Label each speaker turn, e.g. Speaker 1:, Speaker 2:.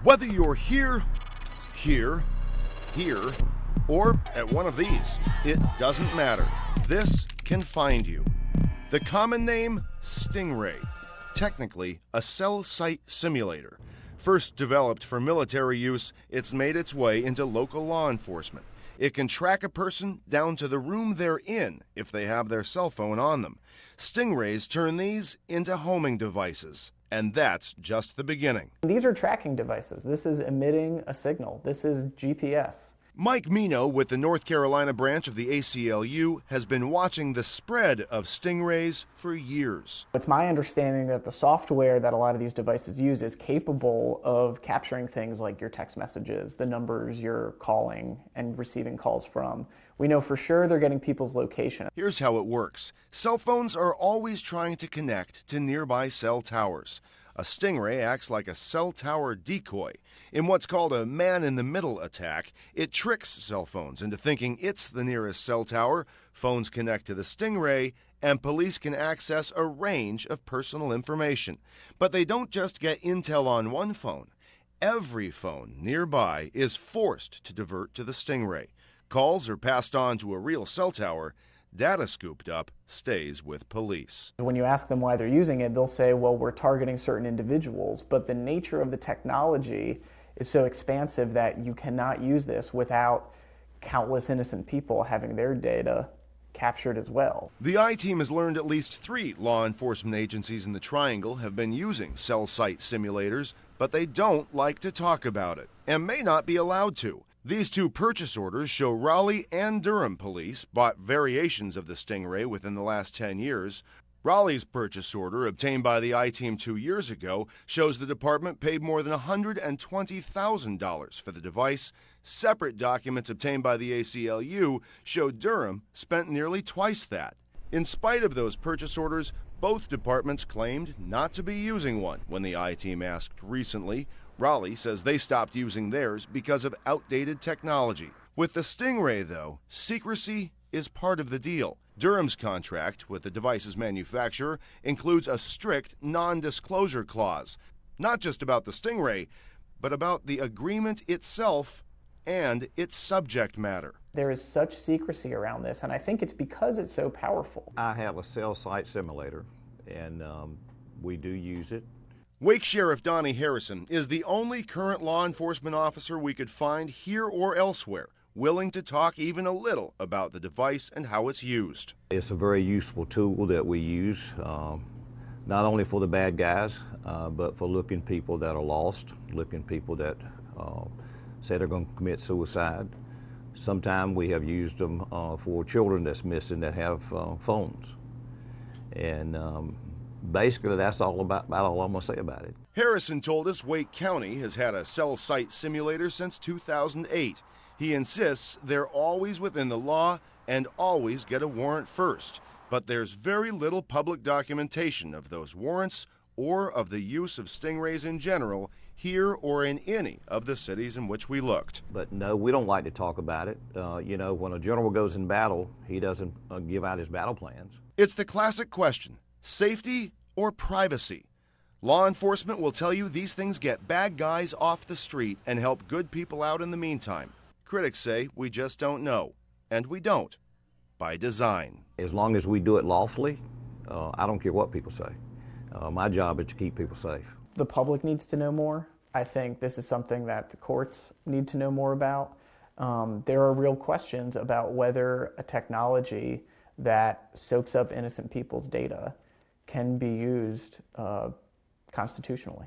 Speaker 1: Whether you're here, here, or at one of these, it doesn't matter. This can find you. The common name, STINGRAY. Technically, a cell site simulator. First developed for military use, it's made its way into local law enforcement. It can track a person down to the room they're in if they have their cell phone on them. Stingrays turn these into homing devices. And that's just the beginning.
Speaker 2: These are tracking devices. This is emitting a signal. This is GPS.
Speaker 1: Mike Mino with the North Carolina branch of the ACLU has been watching the spread of Stingrays for years.
Speaker 2: It's my understanding that the software that a lot of these devices use is capable of capturing things like your text messages, the numbers you're calling and receiving calls from. We know for sure they're getting people's location.
Speaker 1: Here's how it works. Cell phones are always trying to connect to nearby cell towers. A Stingray acts like a cell tower decoy. In what's called a man-in-the-middle attack, it tricks cell phones into thinking it's the nearest cell tower, phones connect to the Stingray, and police can access a range of personal information. But they don't just get intel on one phone. Every phone nearby is forced to divert to the Stingray. Calls are passed on to a real cell tower. Data scooped up stays with police.
Speaker 2: When you ask them why they're using it, they'll say, well, we're targeting certain individuals, but the nature of the technology is so expansive that you cannot use this without countless innocent people having their data captured as well.
Speaker 1: The I-Team has learned at least 3 law enforcement agencies in the Triangle have been using cell site simulators, but they don't like to talk about it and may not be allowed to. These 2 purchase orders show Raleigh and Durham police bought variations of the Stingray within the last 10 years. Raleigh's purchase order, obtained by the I-Team 2 years ago, shows the department paid more than $120,000 for the device. Separate documents obtained by the ACLU show Durham spent nearly twice that. In spite of those purchase orders, both departments claimed not to be using one when the I-Team asked recently. Raleigh says they stopped using theirs because of outdated technology. With the Stingray, though, secrecy is part of the deal. Durham's contract with the device's manufacturer includes a strict non-disclosure clause, not just about the Stingray, but about the agreement itself and its subject matter.
Speaker 2: There is such secrecy around this, and I think it's because it's so powerful.
Speaker 3: I have a cell site simulator, and we do use it.
Speaker 1: Wake Sheriff Donnie Harrison is the only current law enforcement officer we could find here or elsewhere willing to talk even a little about the device and how it's used.
Speaker 3: It's a very useful tool that we use, not only for the bad guys, but for looking people that are lost, looking people that say they're going to commit suicide. Sometimes we have used them for children that's missing that have phones. And basically, that's all about all I'm going to say about it.
Speaker 1: Harrison told us Wake County has had a cell site simulator since 2008. He insists they're always within the law and always get a warrant first. But there's very little public documentation of those warrants or of the use of Stingrays in general here or in any of the cities in which we looked.
Speaker 3: But no, we don't like to talk about it. You know, when a general goes in battle, he doesn't give out his battle plans.
Speaker 1: It's the classic question. Safety or privacy? Law enforcement will tell you these things get bad guys off the street and help good people out in the meantime. Critics say we just don't know, and we don't, by design.
Speaker 3: As long as we do it lawfully, I don't care what people say. My job is to keep people safe.
Speaker 2: The public needs to know more. I think this is something that the courts need to know more about. There are real questions about whether a technology that soaks up innocent people's data can be used constitutionally.